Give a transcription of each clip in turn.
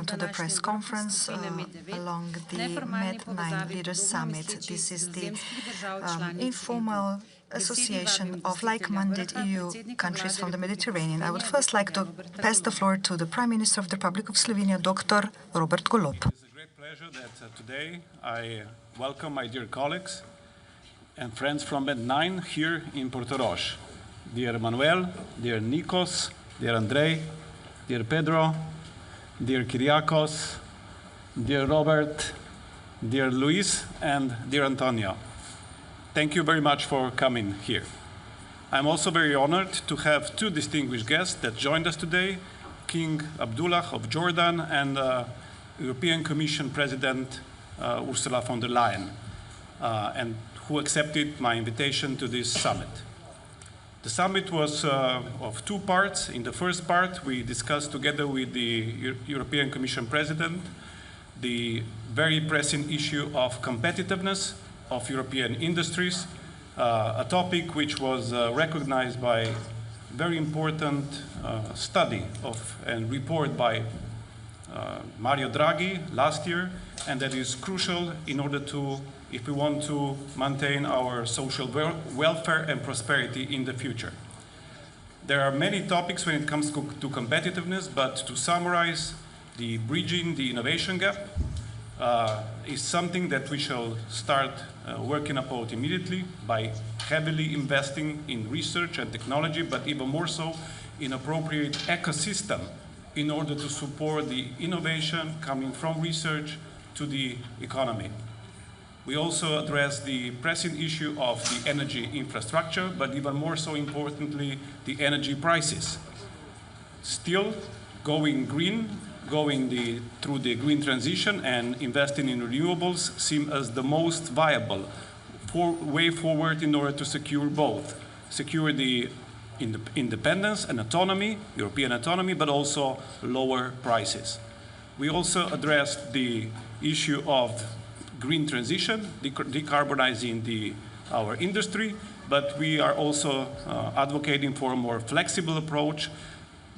welcome to the press conference along the MED9 Leaders Summit. This is the informal association of like-minded EU countries from the Mediterranean. I would first like to pass the floor to the Prime Minister of the Republic of Slovenia, Dr. Robert Golob. It's a great pleasure that today I welcome my dear colleagues and friends from MED9 here in Portorož. Dear Manuel, dear Nikos, dear Andrei, dear Pedro, dear Kyriakos, dear Robert, dear Luis, and dear Antonio. Thank you very much for coming here. I'm also very honored to have two distinguished guests that joined us today, King Abdullah of Jordan and European Commission President Ursula von der Leyen, and who accepted my invitation to this summit. The summit was of two parts. In the first part, we discussed together with the European Commission President the very pressing issue of competitiveness of European industries, a topic which was recognized by very important study and report by Mario Draghi last year, and that is crucial in order to, if we want to maintain our social welfare and prosperity in the future. There are many topics when it comes to competitiveness, but to summarize, the bridging the innovation gap is something that we shall start working upon immediately by heavily investing in research and technology, but even more so in appropriate ecosystem in order to support the innovation coming from research to the economy. We also address the pressing issue of the energy infrastructure, but even more so importantly, the energy prices. Still, going green, through the green transition and investing in renewables seem as the most viable way forward in order to secure both. Secure the independence and autonomy, European autonomy, but also lower prices. We also addressed the issue of green transition, decarbonizing our industry, but we are also advocating for a more flexible approach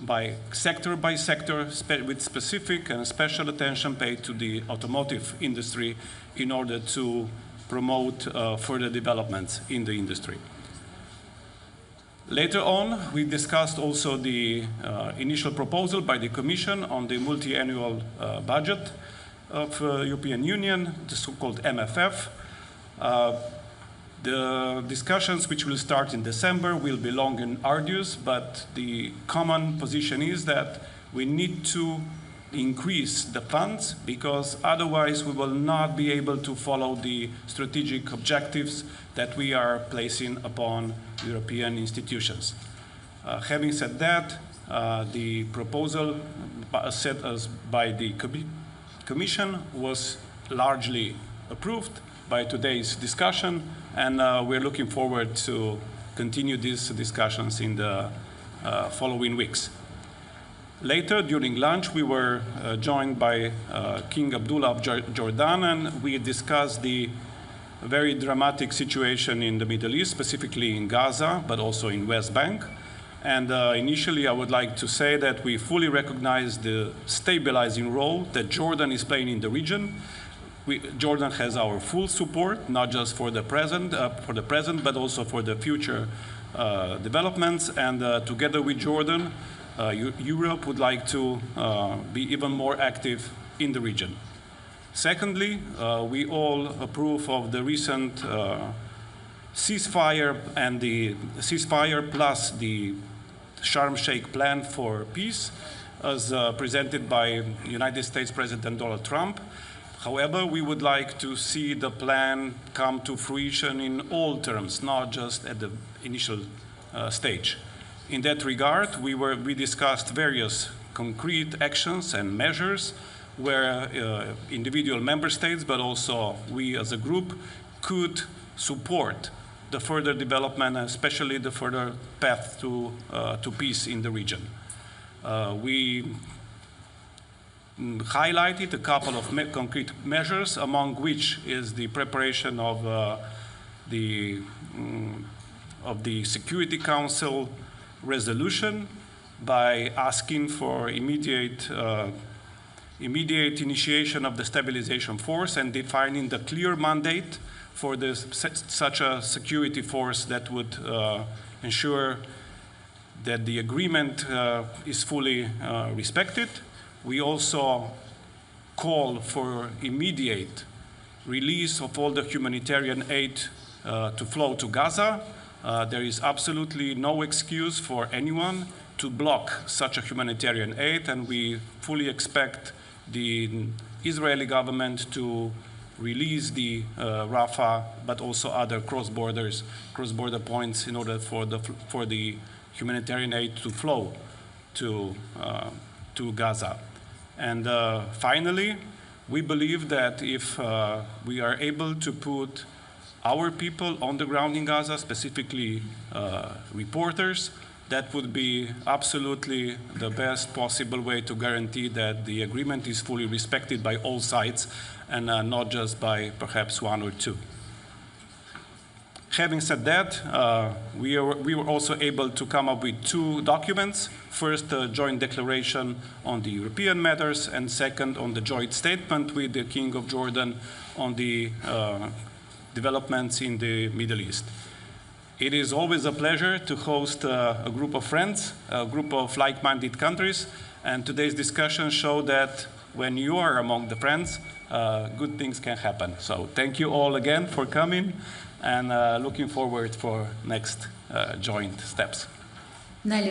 by sector, with specific and special attention paid to the automotive industry in order to promote further developments in the industry. Later on, we discussed also the initial proposal by the Commission on the multi-annual budget of European Union, the so-called MFF. The discussions, which will start in December, will be long and arduous, but the common position is that we need to increase the funds because otherwise we will not be able to follow the strategic objectives that we are placing upon European institutions. Having said that, the proposal set as by the Commission was largely approved by today's discussion, and we're looking forward to continue these discussions in the following weeks. Later, during lunch, we were joined by King Abdullah of Jordan, and we discussed the very dramatic situation in the Middle East, specifically in Gaza, but also in West Bank. And initially, I would like to say that we fully recognize the stabilizing role that Jordan is playing in the region. Jordan has our full support, not just for the present, but also for the future developments. And together with Jordan, Europe would like to be even more active in the region. Secondly, we all approve of the recent ceasefire and the ceasefire plus the Sharm el-Sheikh plan for peace as presented by United States President Donald Trump. However, we would like to see the plan come to fruition in all terms, not just at the initial stage. In that regard, we discussed various concrete actions and measures where individual member states, but also we as a group, could support the further development, especially the further path to peace in the region. We highlighted a couple of concrete measures, among which is the preparation of the Security Council resolution by asking for immediate immediate initiation of the stabilization force and defining the clear mandate for such a security force that would ensure that the agreement is fully respected. We also call for immediate release of all the humanitarian aid to flow to Gaza. There is absolutely no excuse for anyone to block such a humanitarian aid, and we fully expect the Israeli government to release the Rafah, but also other cross-border points in order for the humanitarian aid to flow to Gaza. And finally, we believe that if we are able to put our people on the ground in Gaza, specifically reporters, that would be absolutely the best possible way to guarantee that the agreement is fully respected by all sides and not just by perhaps one or two. Having said that, we were also able to come up with two documents. First, a joint declaration on the European matters, and second, on the joint statement with the King of Jordan on the developments in the Middle East. It is always a pleasure to host a group of friends, a group of like-minded countries, and today's discussion show that when you are among the friends, good things can happen. So thank you all again for coming, and looking forward for next joint steps. Thank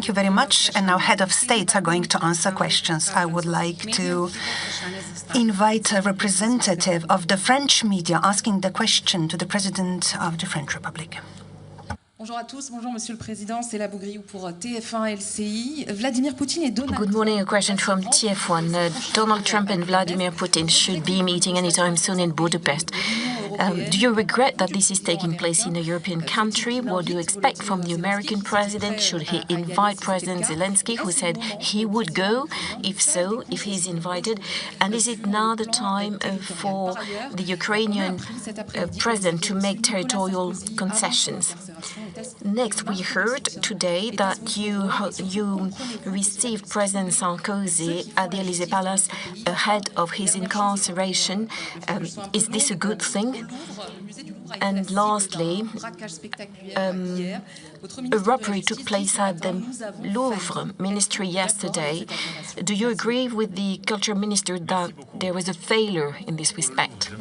you very much. And now head of states are going to answer questions. I would like to invite a representative of the French media asking the question to the President of the French Republic. Bonjour à tous, bonjour Monsieur le Président, c'est la Bougriou pour TF1 LCI. Vladimir Putin et Donald Good morning, a question from TF1. Donald Trump and Vladimir Putin should be meeting anytime soon in Budapest. Do you regret that this is taking place in a European country? What do you expect from the American president? Should he invite President Zelensky, who said he would go? If so, if he's invited. And is it now the time for the Ukrainian president to make territorial concessions? Next, we heard today that you received President Sarkozy at the Élysée Palace ahead of his incarceration. Is this a good thing? And lastly, a robbery took place at the Louvre Ministry yesterday. Do you agree with the Culture Minister that there was a failure in this respect?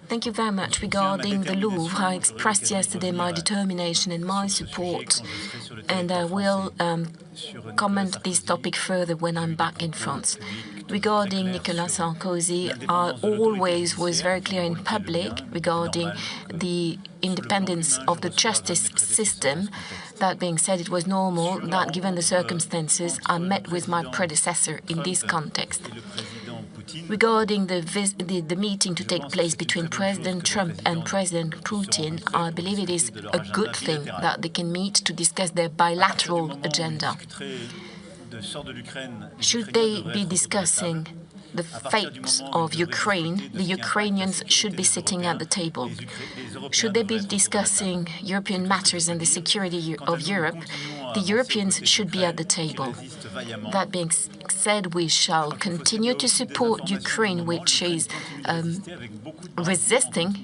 Thank you very much. Regarding the Louvre, I expressed yesterday my determination and my support, and I will comment this topic further when I'm back in France. Regarding Nicolas Sarkozy, I always was very clear in public regarding the independence of the justice system. That being said, it was normal that, given the circumstances, I met with my predecessor in this context. Regarding the meeting to take place between President Trump and President Putin, I believe it is a good thing that they can meet to discuss their bilateral agenda. Should they be discussing the fate of Ukraine, the Ukrainians should be sitting at the table. Should they be discussing European matters and the security of Europe, the Europeans should be at the table. That being said, we shall continue to support Ukraine, which is resisting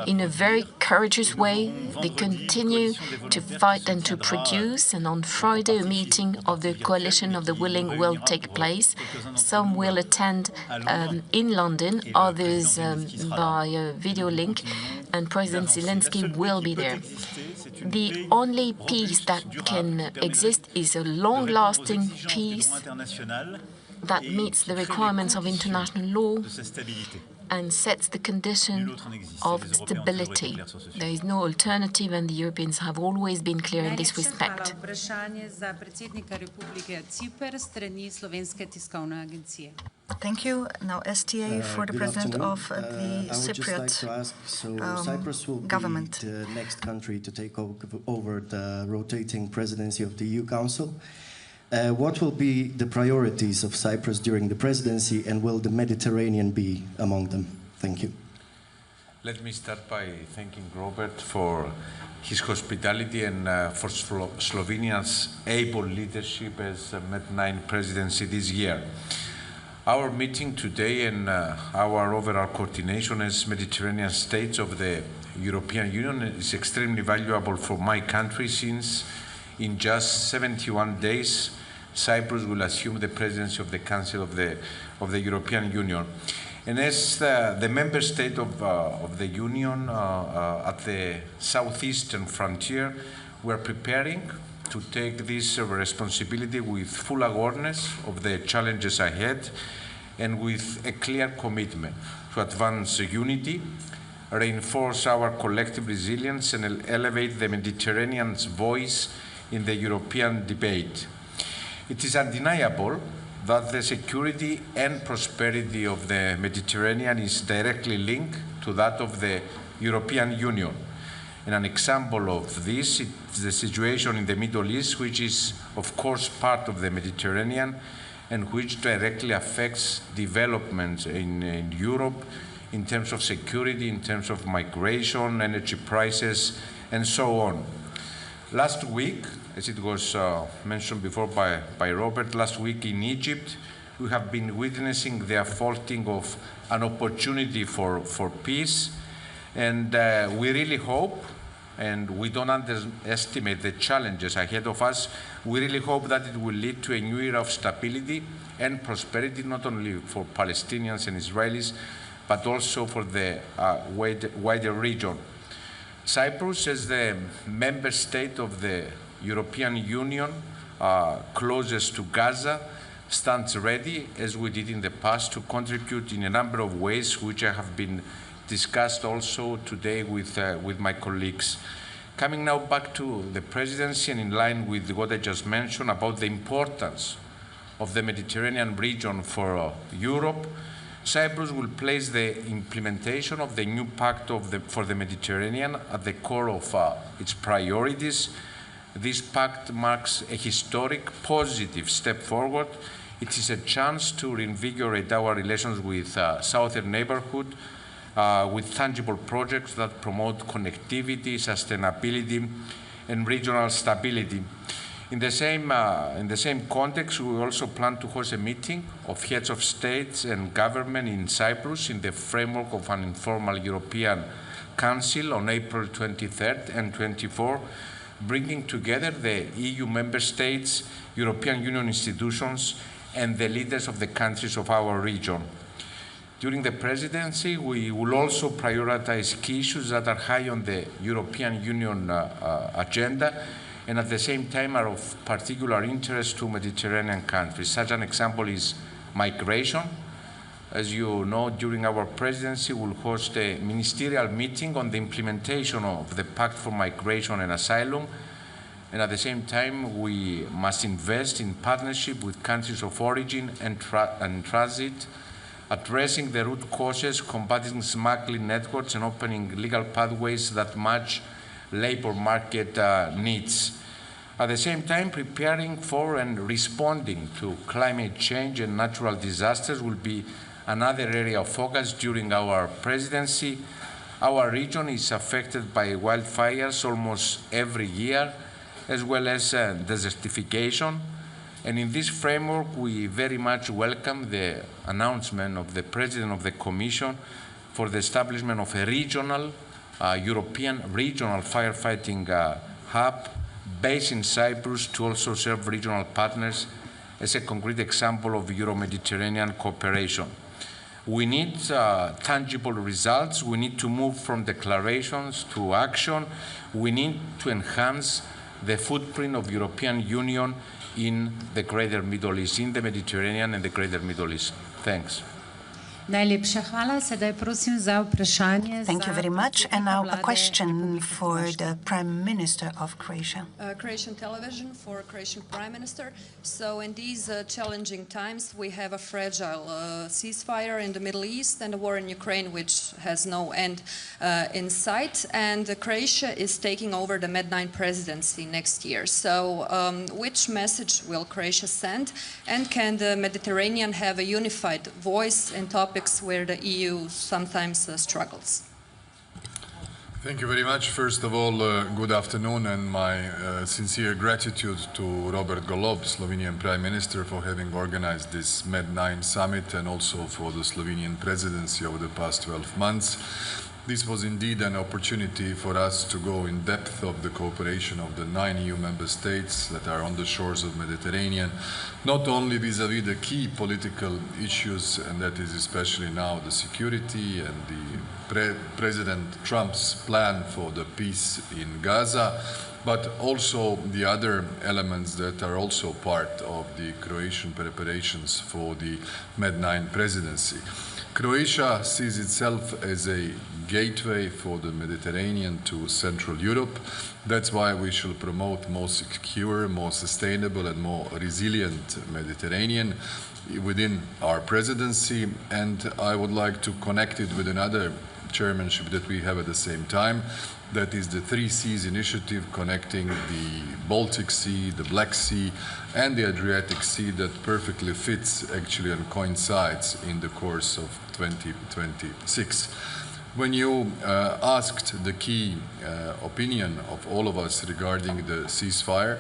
in a very courageous way. They continue to fight and to produce, and on Friday a meeting of the Coalition of the Willing will take place. Some will attend in London, others by video link, and President Zelensky will be there. The only peace that can exist is a long-lasting peace that meets the requirements of international law and sets the condition of stability. There is no alternative, and the Europeans have always been clear in this respect. Thank you. Now STA for the President of the Cypriot Cyprus will government. be the next country to take over the rotating presidency of the EU Council. What will be the priorities of Cyprus during the presidency, and will the Mediterranean be among them? Thank you. Let me start by thanking Robert for his hospitality and for Slovenia's able leadership as MED9 presidency this year. Our meeting today and our overall coordination as Mediterranean states of the European Union is extremely valuable for my country, since in just 71 days Cyprus will assume the presidency of the Council of the European Union. And as the member state of the Union at the southeastern frontier, we are preparing to take this responsibility with full awareness of the challenges ahead and with a clear commitment to advance unity, reinforce our collective resilience, and elevate the Mediterranean's voice in the European debate. It is undeniable that the security and prosperity of the Mediterranean is directly linked to that of the European Union. And an example of this is the situation in the Middle East, which is, of course, part of the Mediterranean and which directly affects developments in Europe in terms of security, in terms of migration, energy prices, and so on. Last week, as it was mentioned before by Robert, last week in Egypt, we have been witnessing the unfolding of an opportunity for peace. And we really hope, and we don't underestimate the challenges ahead of us, we really hope that it will lead to a new era of stability and prosperity, not only for Palestinians and Israelis, but also for the wider region. Cyprus, as the member state of the European Union closest to Gaza, stands ready, as we did in the past, to contribute in a number of ways, which have been discussed also today with my colleagues. Coming now back to the presidency, and in line with what I just mentioned about the importance of the Mediterranean region for Europe, Cyprus will place the implementation of the new Pact for the Mediterranean at the core of its priorities. This pact marks a historic, positive step forward. It is a chance to reinvigorate our relations with southern neighborhood, with tangible projects that promote connectivity, sustainability, and regional stability. In the same context, we also plan to host a meeting of heads of states and government in Cyprus in the framework of an informal European Council on April 23rd and 24th, bringing together the EU member states, European Union institutions, and the leaders of the countries of our region. During the presidency, we will also prioritize key issues that are high on the European Union agenda, and at the same time are of particular interest to Mediterranean countries. Such an example is migration. As you know, during our presidency, we'll host a ministerial meeting on the implementation of the Pact for Migration and Asylum. And at the same time, we must invest in partnership with countries of origin and transit, addressing the root causes, combating smuggling networks, and opening legal pathways that match labor market needs. At the same time, preparing for and responding to climate change and natural disasters will be another area of focus during our presidency. Our region is affected by wildfires almost every year, as well as desertification. And in this framework, we very much welcome the announcement of the President of the Commission for the establishment of a regional, European regional firefighting hub based in Cyprus to also serve regional partners as a concrete example of Euro-Mediterranean cooperation. We need tangible results. We need to move from declarations to action. We need to enhance the footprint of European Union in the greater Middle East, in the Mediterranean and the greater Middle East. Thanks. Thank you very much. And now a question for the Prime Minister of Croatia. Croatian television for Croatian Prime Minister. So in these challenging times, we have a fragile ceasefire in the Middle East and a war in Ukraine, which has no end in sight. And Croatia is taking over the MED9 presidency next year. So which message will Croatia send? And can the Mediterranean have a unified voice in topics where the EU sometimes struggles? Thank you very much. First of all, good afternoon, and my sincere gratitude to Robert Golob, Slovenian Prime Minister, for having organized this MED9 summit, and also for the Slovenian presidency over the past 12 months. This was indeed an opportunity for us to go in depth of the cooperation of the 9 EU member states that are on the shores of the Mediterranean, not only vis-à-vis the key political issues, and that is especially now the security and the President Trump's plan for the peace in Gaza, but also the other elements that are also part of the Croatian preparations for the MED9 presidency. Croatia sees itself as a gateway for the Mediterranean to Central Europe. That's why we shall promote more secure, more sustainable and more resilient Mediterranean within our presidency. And I would like to connect it with another chairmanship that we have at the same time. That is the 3 Seas initiative, connecting the Baltic Sea, the Black Sea, and the Adriatic Sea, that perfectly fits actually and coincides in the course of 2026. When you asked the key opinion of all of us regarding the ceasefire,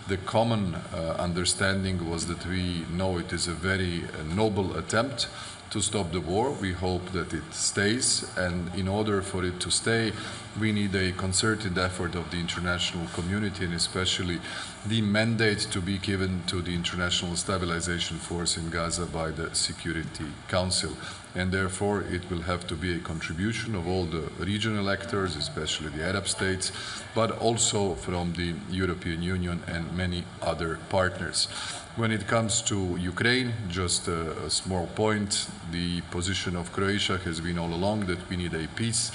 the common understanding was that we know it is a very noble attempt to stop the war. We hope that it stays, and in order for it to stay, we need a concerted effort of the international community, and especially the mandate to be given to the International Stabilization Force in Gaza by the Security Council. And therefore, it will have to be a contribution of all the regional actors, especially the Arab states, but also from the European Union and many other partners. When it comes to Ukraine, just a small point, the position of Croatia has been all along that we need a peace,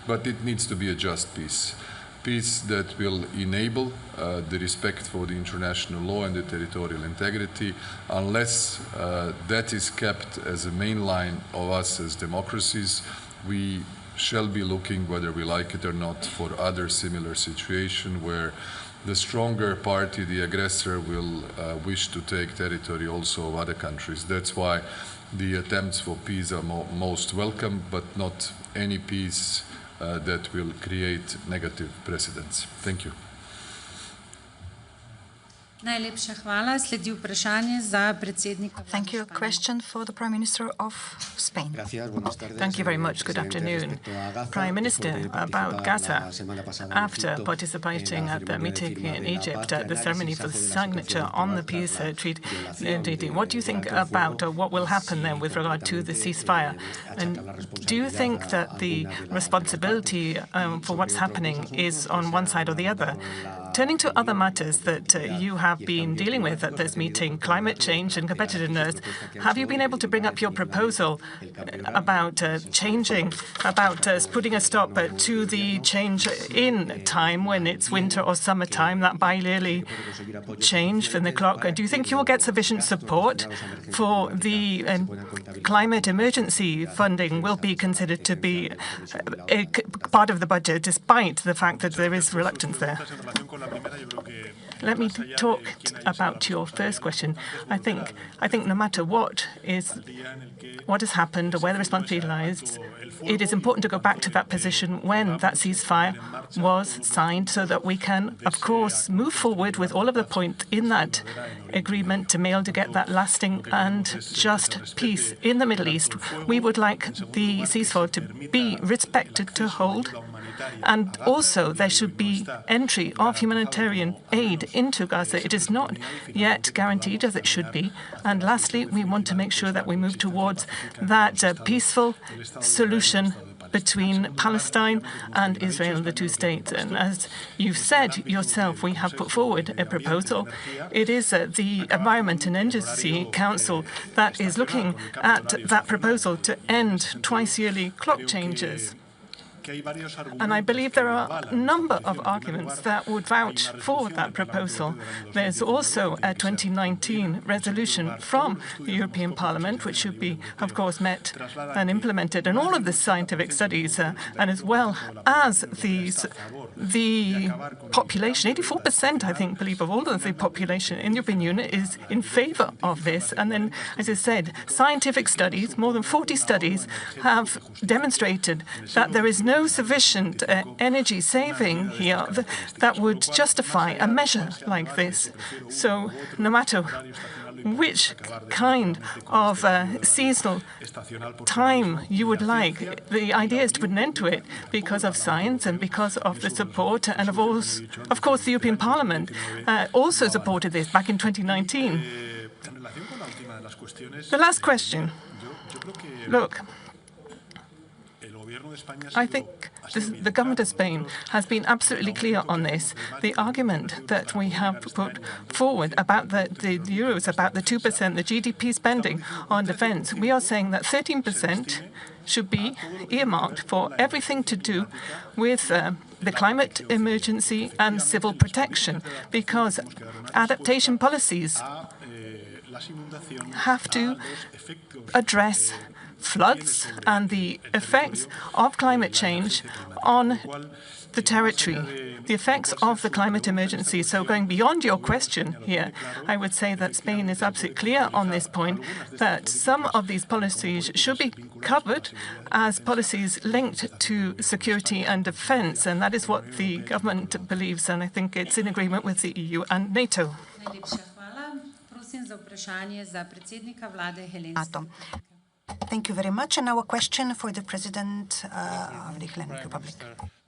but it needs to be a just peace. Peace that will enable the respect for the international law and the territorial integrity. Unless that is kept as a main line of us as democracies, we shall be looking, whether we like it or not, for other similar situations where the stronger party, the aggressor, will wish to take territory also of other countries. That's why the attempts for peace are most welcome, but not any peace that will create negative precedents. Thank you. Thank you. Question for the Prime Minister of Spain. Thank you very much. Good afternoon. Prime Minister, about Gaza, after participating at the meeting in Egypt at the ceremony for the signature on the peace treaty, what do you think about what will happen then with regard to the ceasefire? And do you think that the responsibility for what's happening is on one side or the other? Turning to other matters that you have been dealing with at this meeting, climate change and competitiveness, have you been able to bring up your proposal about putting a stop to the change in time when it's winter or summertime, that bi-yearly change from the clock? Do you think you will get sufficient support for the climate emergency funding will be considered to be a part of the budget, despite the fact that there is reluctance there? Let me talk about your first question. I think no matter what has happened or where the responsibility lies, it is important to go back to that position when that ceasefire was signed, so that we can, of course, move forward with all of the points in that agreement to be able to get that lasting and just peace in the Middle East. We would like the ceasefire to be respected, to hold. And also, there should be entry of humanitarian aid into Gaza. It is not yet guaranteed as it should be. And lastly, we want to make sure that we move towards that peaceful solution between Palestine and Israel, the two states. And as you've said yourself, we have put forward a proposal. It is the Environment and Energy Council that is looking at that proposal to end twice-yearly clock changes. And I believe there are a number of arguments that would vouch for that proposal. There's also a 2019 resolution from the European Parliament, which should be, of course, met and implemented. And all of the scientific studies, and as well as the the population, 84%, I think, believe of all of the population in the European Union is in favor of this. And then, as I said, scientific studies, more than 40 studies, have demonstrated that there is no sufficient energy saving here that would justify a measure like this. So no matter which kind of seasonal time you would like, the idea is to put an end to it because of science and because of the support. And of course, the European Parliament also supported this back in 2019. The last question. Look, I think the government of Spain has been absolutely clear on this. The argument that we have put forward about the euros, about the 2%, the GDP spending on defence, we are saying that 13% should be earmarked for everything to do with the climate emergency and civil protection, because adaptation policies have to address floods and the effects of climate change on the territory, the effects of the climate emergency. So going beyond your question here, I would say that Spain is absolutely clear on this point, that some of these policies should be covered as policies linked to security and defence, and that is what the government believes, and I think it's in agreement with the EU and NATO. Thank you very much. And now a question for the President of the Hellenic Republic.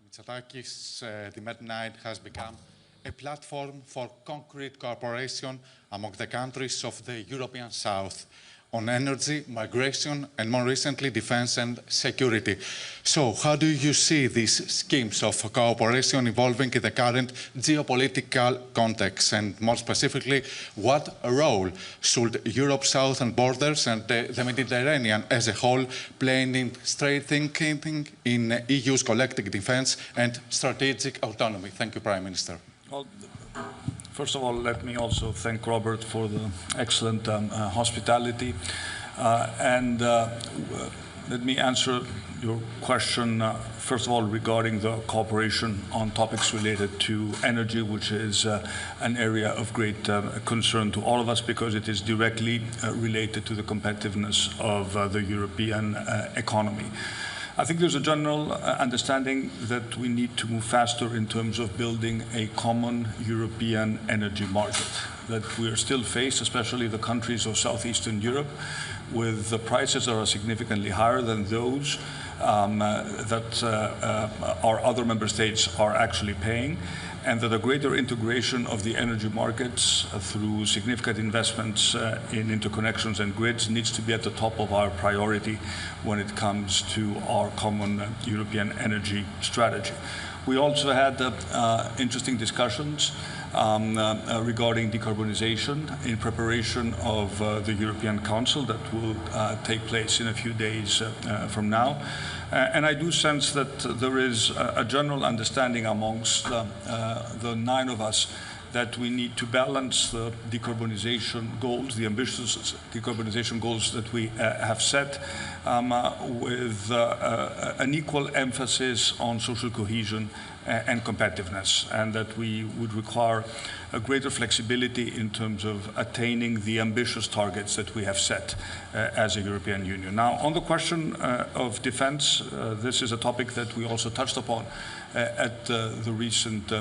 Mitsotakis, the MED9 has become a platform for concrete cooperation among the countries of the European South on energy, migration, and more recently, defense and security. So how do you see these schemes of cooperation evolving in the current geopolitical context? And more specifically, what role should Europe's southern borders and the Mediterranean as a whole play in strengthening in EU's collective defense and strategic autonomy? Thank you, Prime Minister. Well, first of all, let me also thank Robert for the excellent hospitality. Let me answer your question, first of all, regarding the cooperation on topics related to energy, which is an area of great concern to all of us because it is directly related to the competitiveness of the European economy. I think there's a general understanding that we need to move faster in terms of building a common European energy market, that we are still faced, especially the countries of Southeastern Europe, with the prices that are significantly higher than those that our other member states are actually paying, and that a greater integration of the energy markets through significant investments in interconnections and grids needs to be at the top of our priority when it comes to our common European energy strategy. We also had interesting discussions regarding decarbonization in preparation of the European Council that will take place in a few days from now. And I do sense that there is a general understanding amongst the 9 of us that we need to balance the decarbonization goals, the ambitious decarbonization goals that we have set, with an equal emphasis on social cohesion and competitiveness, and that we would require a greater flexibility in terms of attaining the ambitious targets that we have set as a European Union. Now, on the question of defense, this is a topic that we also touched upon at the recent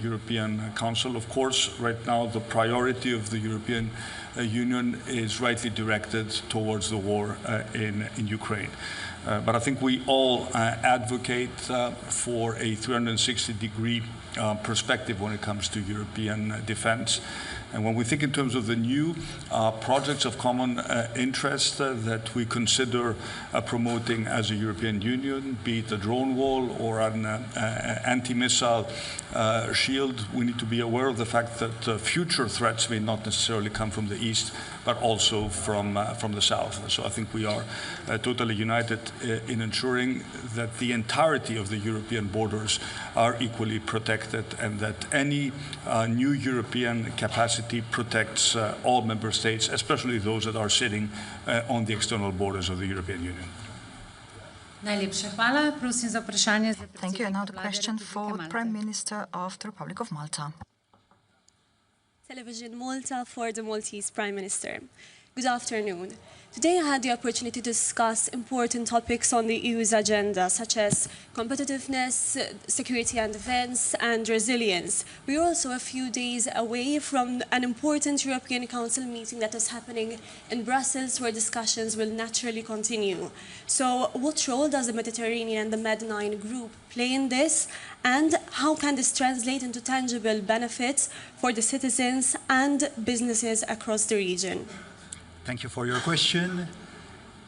European Council. Of course, right now, the priority of the European Union is rightly directed towards the war in Ukraine. But I think we all advocate for a 360-degree perspective when it comes to European defense. And when we think in terms of the new projects of common interest that we consider promoting as a European Union, be it a drone wall or an anti-missile shield, we need to be aware of the fact that future threats may not necessarily come from the east, but also from the south. So I think we are totally united in ensuring that the entirety of the European borders are equally protected, and that any new European capacity protects all member states, especially those that are sitting on the external borders of the European Union. Thank you. Another question for the Prime Minister of the Republic of Malta. Television Malta for the Maltese Prime Minister. Good afternoon. Today I had the opportunity to discuss important topics on the EU's agenda, such as competitiveness, security and defence, and resilience. We are also a few days away from an important European Council meeting that is happening in Brussels, where discussions will naturally continue. So what role does the Mediterranean and the MED9 group play in this, and how can this translate into tangible benefits for the citizens and businesses across the region? Thank you for your question.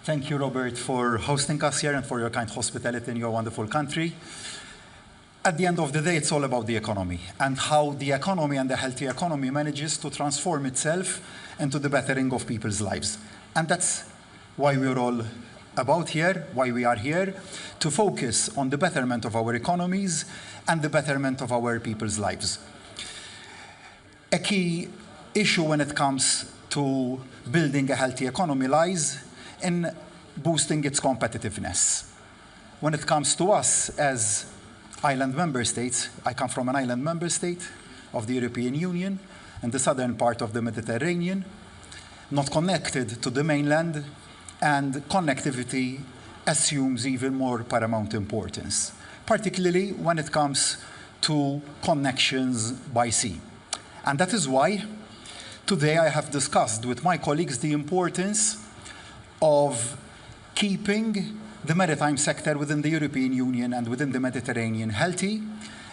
Thank you, Robert, for hosting us here and for your kind hospitality in your wonderful country. At the end of the day, it's all about the economy and how the economy and the healthy economy manages to transform itself into the bettering of people's lives. And that's why we're all about here, why we are here, to focus on the betterment of our economies and the betterment of our people's lives. A key issue when it comes to building a healthy economy lies in boosting its competitiveness. When it comes to us as island member states, I come from an island member state of the European Union in the southern part of the Mediterranean, not connected to the mainland, and connectivity assumes even more paramount importance, particularly when it comes to connections by sea. And that is why today I have discussed with my colleagues the importance of keeping the maritime sector within the European Union and within the Mediterranean healthy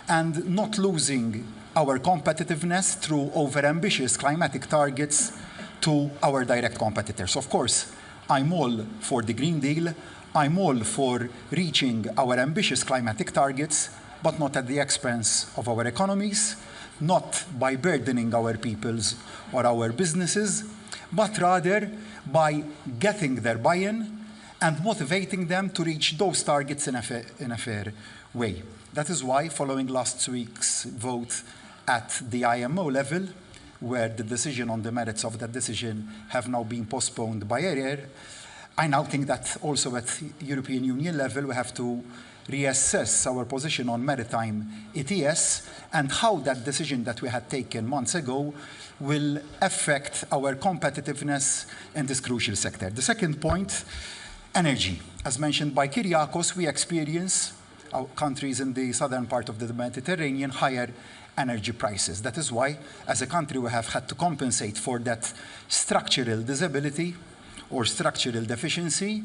and not losing our competitiveness through overambitious climatic targets to our direct competitors. Of course, I'm all for the Green Deal, I'm all for reaching our ambitious climatic targets, but not at the expense of our economies, not by burdening our peoples or our businesses, but rather by getting their buy-in and motivating them to reach those targets in a fair way. That is why, following last week's vote at the IMO level, where the decision on the merits of that decision have now been postponed by a year, I now think that also at European Union level we have to reassess our position on maritime ETS and how that decision that we had taken months ago will affect our competitiveness in this crucial sector. The second point, energy. As mentioned by Kyriakos, we experience, our countries in the southern part of the Mediterranean, higher energy prices. That is why, as a country, we have had to compensate for that structural disability or structural deficiency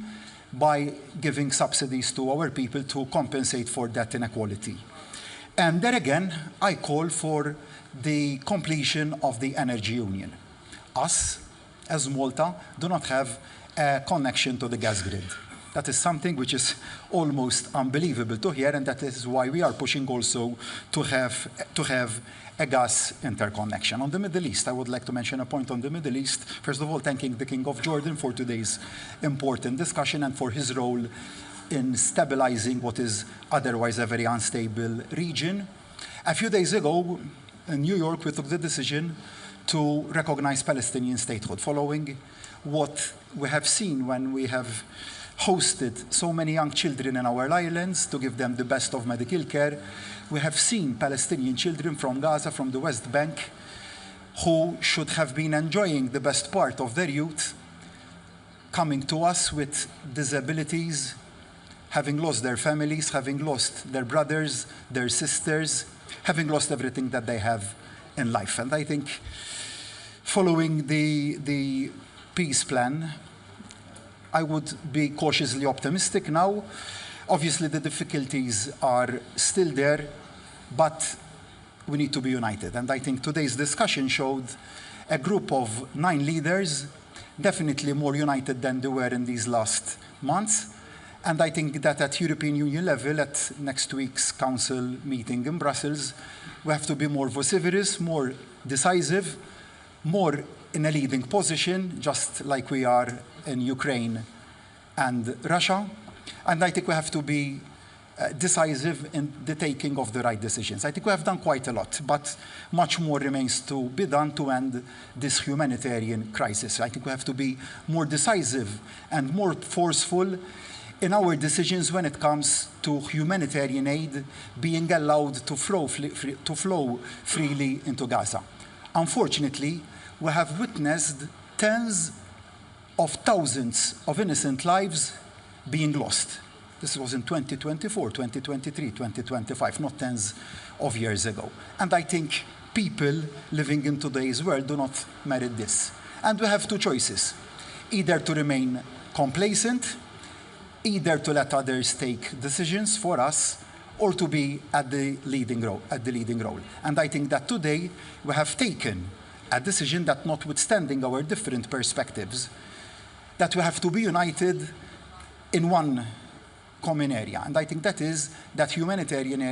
by giving subsidies to our people to compensate for that inequality. And there again, I call for the completion of the energy union. Us, as Malta, do not have a connection to the gas grid. That is something which is almost unbelievable to hear, and that is why we are pushing also to have a gas interconnection. On the Middle East, I would like to mention a point on the Middle East. First of all, thanking the King of Jordan for today's important discussion and for his role in stabilizing what is otherwise a very unstable region. A few days ago, in New York, we took the decision to recognize Palestinian statehood, following what we have seen when we have hosted so many young children in our islands to give them the best of medical care. We have seen Palestinian children from Gaza, from the West Bank, who should have been enjoying the best part of their youth, coming to us with disabilities, having lost their families, having lost their brothers, their sisters, having lost everything that they have in life. And I think following the peace plan, I would be cautiously optimistic now. Obviously, the difficulties are still there, but we need to be united. And I think today's discussion showed a group of 9 leaders, definitely more united than they were in these last months. And I think that at European Union level, at next week's Council meeting in Brussels, we have to be more vociferous, more decisive, more in a leading position, just like we are in Ukraine and Russia. And I think we have to be decisive in the taking of the right decisions. I think we have done quite a lot, but much more remains to be done to end this humanitarian crisis. I think we have to be more decisive and more forceful in our decisions when it comes to humanitarian aid being allowed to flow freely into Gaza. Unfortunately, we have witnessed tens of thousands of innocent lives being lost. This was in 2024, 2023, 2025, not tens of years ago. And I think people living in today's world do not merit this. And we have two choices, either to remain complacent, either to let others take decisions for us, or to be at the leading role. And I think that today we have taken a decision that, notwithstanding our different perspectives, that we have to be united in one common area. And I think that is that humanitarian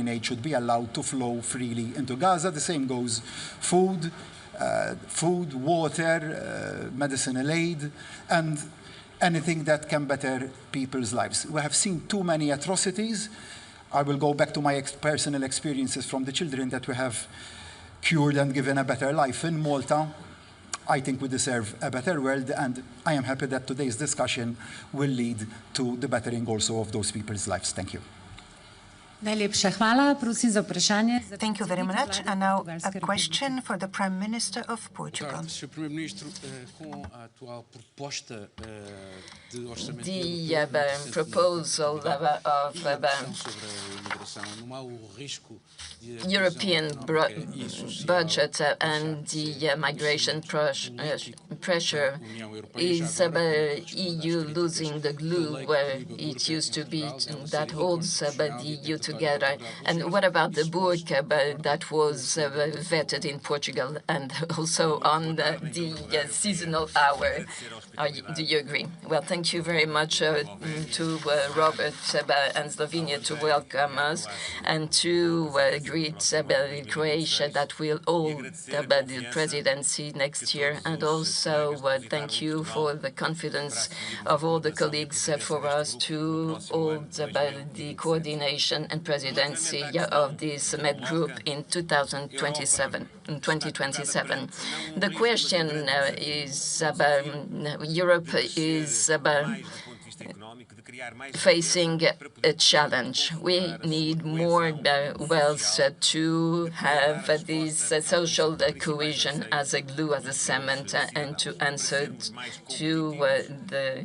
aid should be allowed to flow freely into Gaza. The same goes food, water, medicinal aid, and anything that can better people's lives. We have seen too many atrocities. I will go back to my personal experiences from the children that we have cured and given a better life in Malta. I think we deserve a better world, and I am happy that today's discussion will lead to the bettering also of those people's lives. Thank you. Thank you very much. And now a question for the Prime Minister of Portugal. The proposal of European budget and the migration pressure is EU losing the glue where it used to be that holds the EU together. And what about the burqa that was vetted in Portugal and also on the seasonal hour? Do you agree? Well, thank you very much to Robert and Slovenia to welcome us and to greet Croatia that will hold the presidency next year. And also thank you for the confidence of all the colleagues for us to hold the coordination and presidency of this MED group in 2027. The question is Europe is facing a challenge. We need more wealth to have this social cohesion as a glue, as a cement, and to answer to the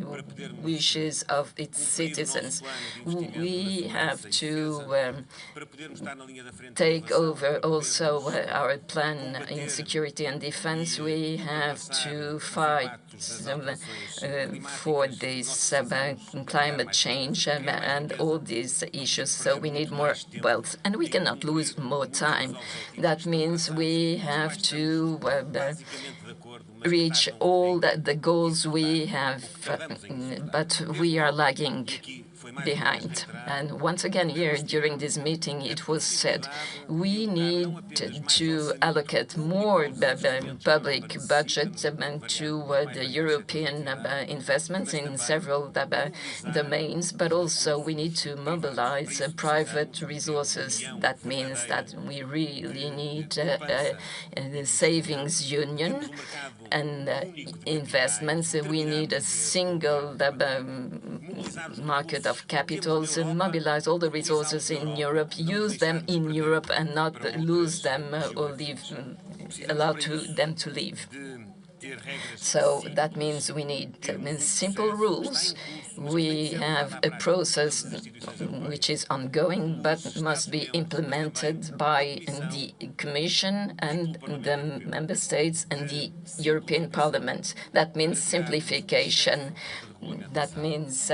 wishes of its citizens. We have to take over also our plan in security and defense. We have to fight for this climate change and all these issues. So we need more wealth, and we cannot lose more time. That means we have to reach all the goals we have, but we are lagging behind. And once again here during this meeting it was said we need to allocate more public budget to the European investments in several domains, but also we need to mobilize private resources. That means that we really need a savings union and investments. We need a single market of capitals and mobilize all the resources in Europe, use them in Europe and not lose them or allow them to leave. So that means we need simple rules. We have a process which is ongoing but must be implemented by the Commission and the Member States and the European Parliament. That means simplification. That means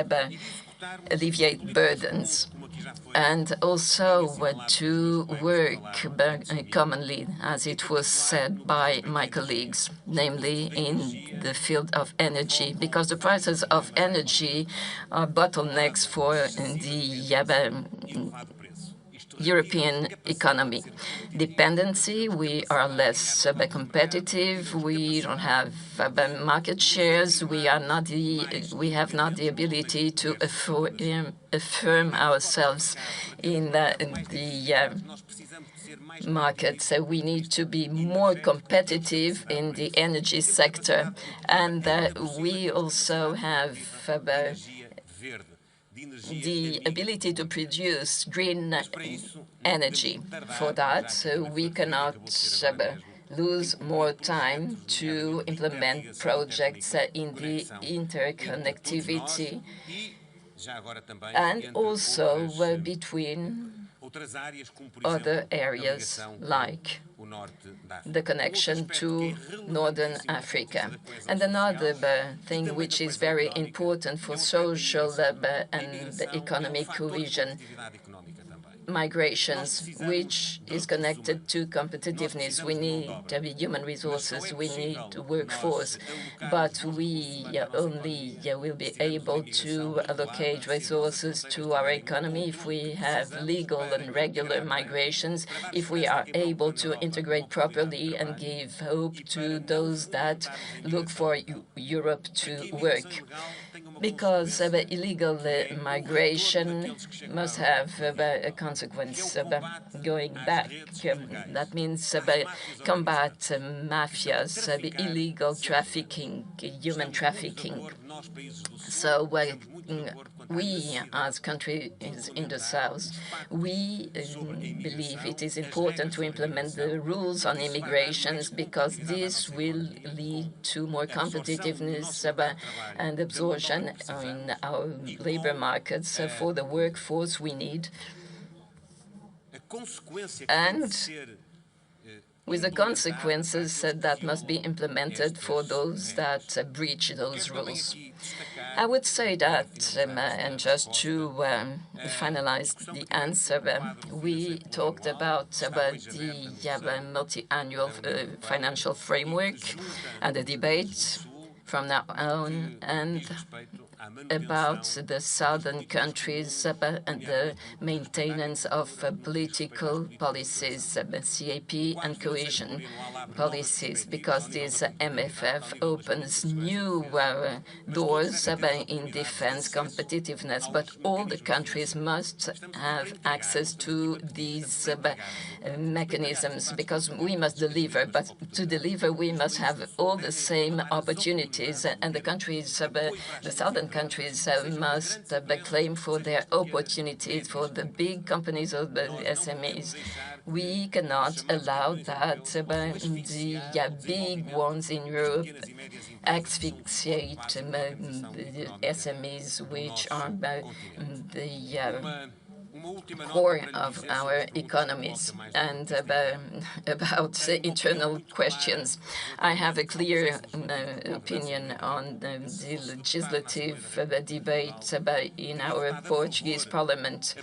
alleviate burdens, and also to work commonly, as it was said by my colleagues, namely in the field of energy, because the prices of energy are bottlenecks for the European economy. Dependency, we are less competitive, we don't have market shares, we have not the ability to affirm ourselves in the market. So we need to be more competitive in the energy sector, and we also have the ability to produce green energy. For that, so we cannot lose more time to implement projects in the interconnectivity and also between other areas like the connection to Northern Africa. And another thing which is very important for social and economic cohesion, migrations, which is connected to competitiveness. We need human resources, we need workforce, but we only will be able to allocate resources to our economy if we have legal and regular migrations, if we are able to integrate properly and give hope to those that look for Europe to work. Because illegal migration must have a consequence going back. That means combat mafias, illegal trafficking, human trafficking. So we, as countries in the south, we believe it is important to implement the rules on immigrations because this will lead to more competitiveness and absorption in our labor markets for the workforce we need. And with the consequences that must be implemented for those that breach those rules. I would say that, and just to finalize the answer, we talked about the multi-annual financial framework and the debate from now on, and about the southern countries and the maintenance of political policies, CAP and cohesion policies, because this MFF opens new doors in defense competitiveness, but all the countries must have access to these mechanisms, because we must deliver, but to deliver we must have all the same opportunities, and the countries, the southern countries must claim for their opportunities, for the big companies or the SMEs. We cannot allow that the big ones in Europe asphyxiate the SMEs, which are the core of our economies. And about internal questions, I have a clear opinion on the legislative debate in our Portuguese parliament.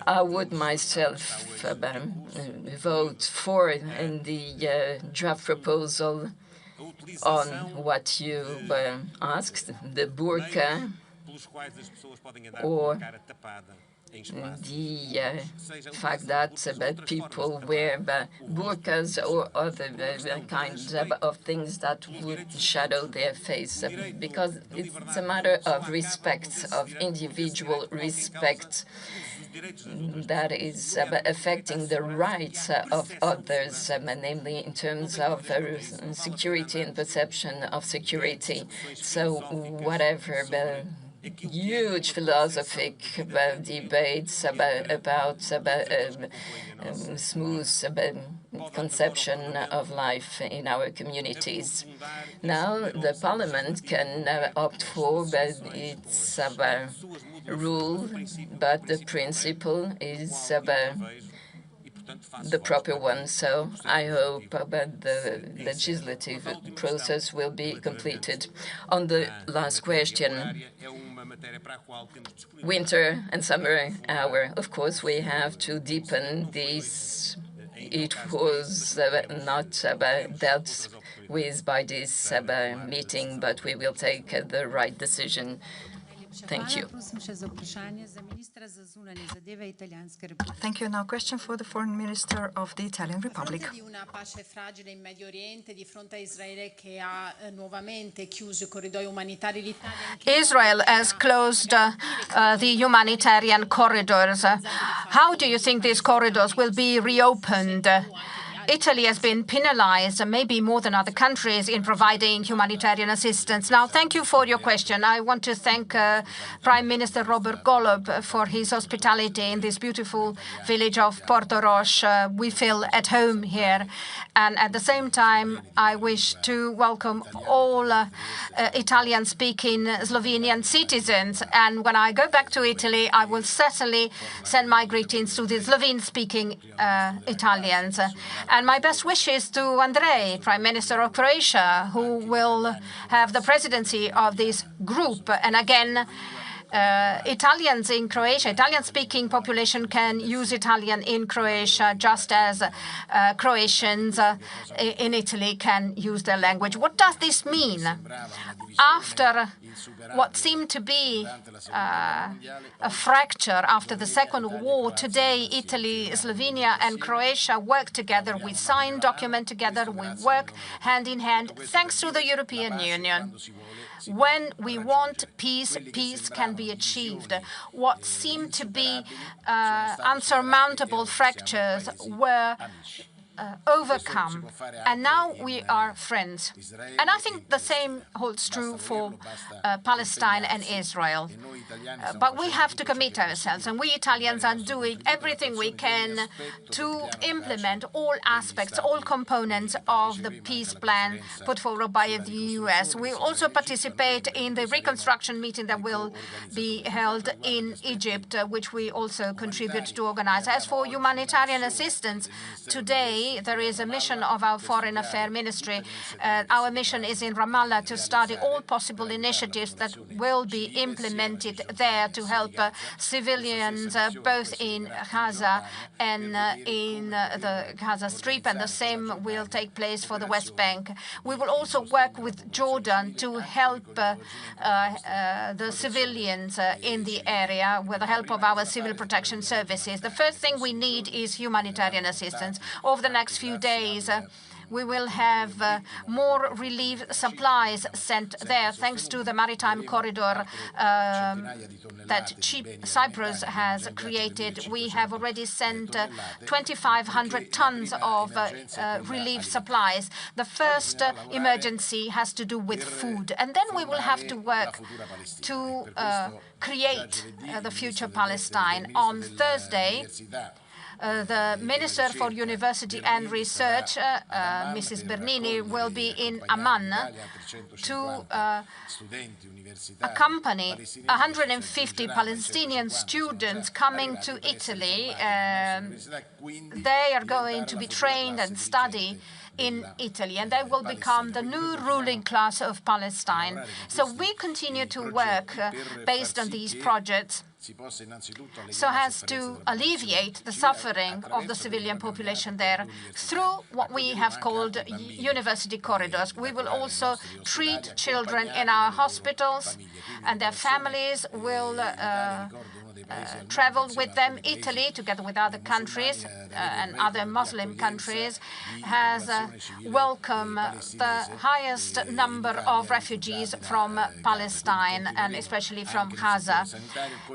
I would myself vote for the draft proposal on what you asked, the burqa, or the fact that people wear burqas or other kinds of things that would shadow their face, because it's a matter of respect, of individual respect, that is affecting the rights of others, namely in terms of security and perception of security. So whatever huge philosophic debates about smooth conception of life in our communities. Now the parliament can opt for its rule, but the principle is the proper one. So I hope that the legislative process will be completed. On the last question, winter and summer hour, of course, we have to deepen this. It was not dealt with by this meeting, but we will take the right decision. Thank you. Thank you. Now, question for the Foreign Minister of the Italian Republic. Israel has closed the humanitarian corridors. How do you think these corridors will be reopened? Italy has been penalized, maybe more than other countries, in providing humanitarian assistance. Now, thank you for your question. I want to thank Prime Minister Robert Golob for his hospitality in this beautiful village of Portorož. We feel at home here. And at the same time, I wish to welcome all Italian-speaking Slovenian citizens. And when I go back to Italy, I will certainly send my greetings to the Slovene-speaking Italians. And my best wishes to Andrej, Prime Minister of Croatia, who will have the presidency of this group. And again, Italians in Croatia, Italian-speaking population can use Italian in Croatia just as Croatians in Italy can use their language. What does this mean? After what seemed to be a fracture after the Second World War, today Italy, Slovenia and Croatia work together. We sign documents together. We work hand in hand thanks to the European Union. When we want peace, peace can be achieved. What seemed to be unsurmountable fractures were overcome, and now we are friends. And I think the same holds true for Palestine and Israel. But we have to commit ourselves, and we Italians are doing everything we can to implement all aspects, all components of the peace plan put forward by the US. We also participate in the reconstruction meeting that will be held in Egypt, which we also contribute to organize. As for humanitarian assistance, today there is a mission of our Foreign Affairs Ministry. Our mission is in Ramallah to study all possible initiatives that will be implemented there to help civilians both in Gaza and in the Gaza Strip, and the same will take place for the West Bank. We will also work with Jordan to help the civilians in the area with the help of our civil protection services. The first thing we need is humanitarian assistance. Over the next few days, we will have more relief supplies sent there, thanks to the maritime corridor that Cyprus has created. We have already sent 2,500 tons of relief supplies. The first emergency has to do with food, and then we will have to work to create the future Palestine. On Thursday, the Minister for University and Research, Mrs. Bernini, will be in Amman to accompany 150 Palestinian students coming to Italy. They are going to be trained and study in Italy, and they will become the new ruling class of Palestine. So we continue to work based on these projects so as to alleviate the suffering of the civilian population there through what we have called university corridors. We will also treat children in our hospitals, and their families will travel with them. Italy, together with other countries and other Muslim countries, has welcomed the highest number of refugees from Palestine, and especially from Gaza.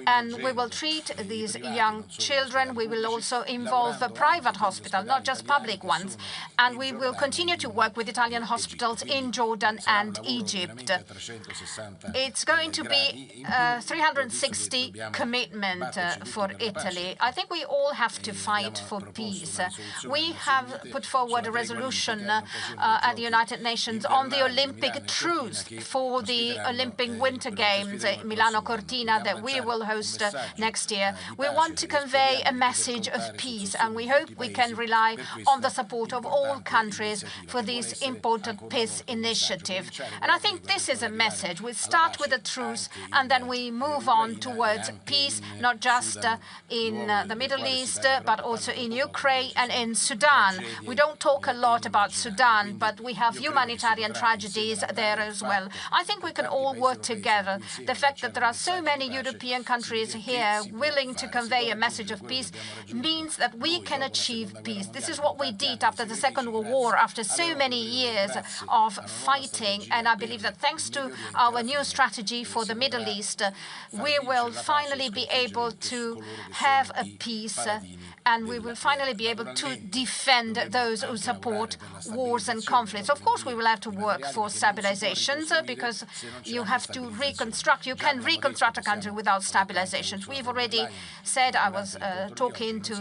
And we will treat these young children. We will also involve a private hospital, not just public ones. And we will continue to work with Italian hospitals in Jordan and Egypt. It's going to be 360 commitment for Italy. I think we all have to fight for peace. We have put forward a resolution at the United Nations on the Olympic truce for the Olympic Winter Games, Milano Cortina, that we will host next year. We want to convey a message of peace, and we hope we can rely on the support of all countries for this important peace initiative. And I think this is a message. We start with a truce, and then we move on towards peace, not just in the Middle East, but also in Ukraine and in Sudan. We don't talk a lot about Sudan, but we have humanitarian tragedies there as well. I think we can all work together. The fact that there are so many European countries here willing to convey a message of peace means that we can achieve peace. This is what we did after the Second World War, after so many years of fighting. And I believe that thanks to our new strategy for the Middle East, we will finally be able to have a peace, and we will finally be able to defend those who support wars and conflicts. Of course, we will have to work for stabilizations, because you have to reconstruct. You can reconstruct a country without stabilizations. We've already said, I was talking to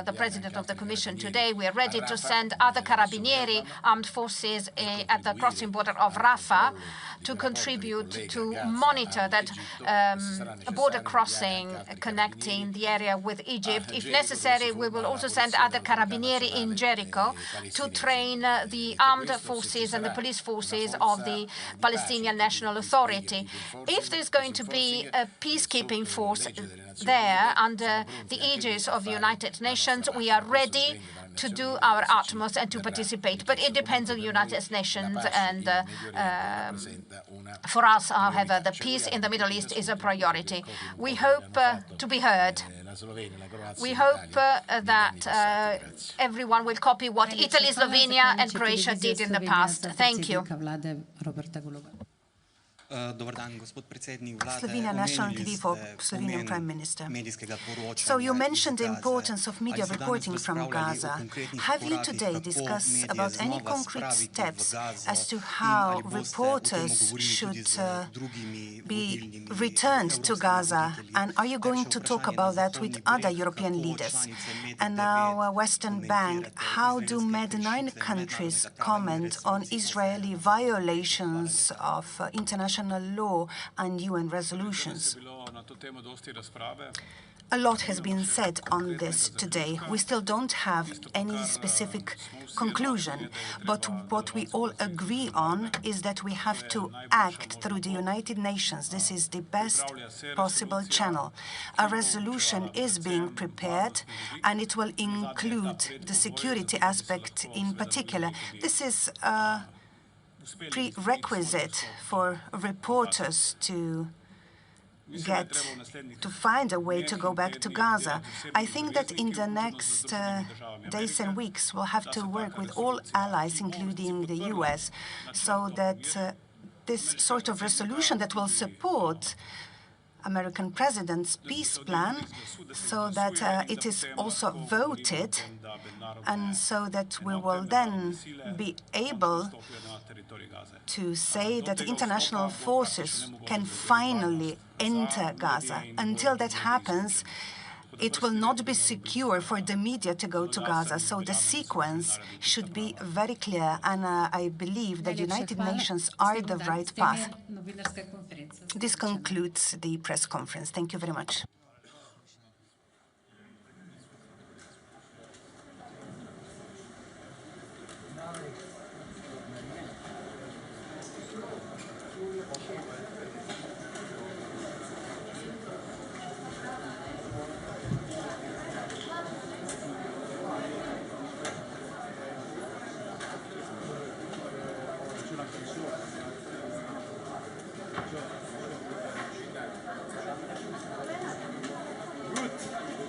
the President of the Commission today, we are ready to send other Carabinieri armed forces at the crossing border of Rafah to contribute to monitor that border crossing connecting the area with Egypt. If necessary, we will also send other Carabinieri in Jericho to train the armed forces and the police forces of the Palestinian National Authority. If there's going to be a peacekeeping force there under the aegis of the United Nations, we are ready to do our utmost and to participate. But it depends on the United Nations, and for us, however, the peace in the Middle East is a priority. We hope to be heard. We hope that everyone will copy what Italy, Slovenia and Croatia did in the past. Thank you. Slovenia National TV for Slovenian Prime Minister. So you mentioned the importance of media reporting from Gaza. Have you today discussed about any concrete steps as to how reporters should be returned to Gaza? And are you going to talk about that with other European leaders? And now, Western Bank, how do MED9 countries comment on Israeli violations of international law and UN resolutions? A lot has been said on this today. We still don't have any specific conclusion, but what we all agree on is that we have to act through the United Nations. This is the best possible channel. A resolution is being prepared, and it will include the security aspect in particular. This is a prerequisite for reporters to find a way to go back to Gaza. I think that in the next days and weeks, we'll have to work with all allies, including the US, so that this sort of resolution that will support American president's peace plan, so that it is also voted, and so that we will then be able to say that international forces can finally enter Gaza. Until that happens, it will not be secure for the media to go to Gaza. So the sequence should be very clear, and I believe that the United Nations are the right path. This concludes the press conference. Thank you very much.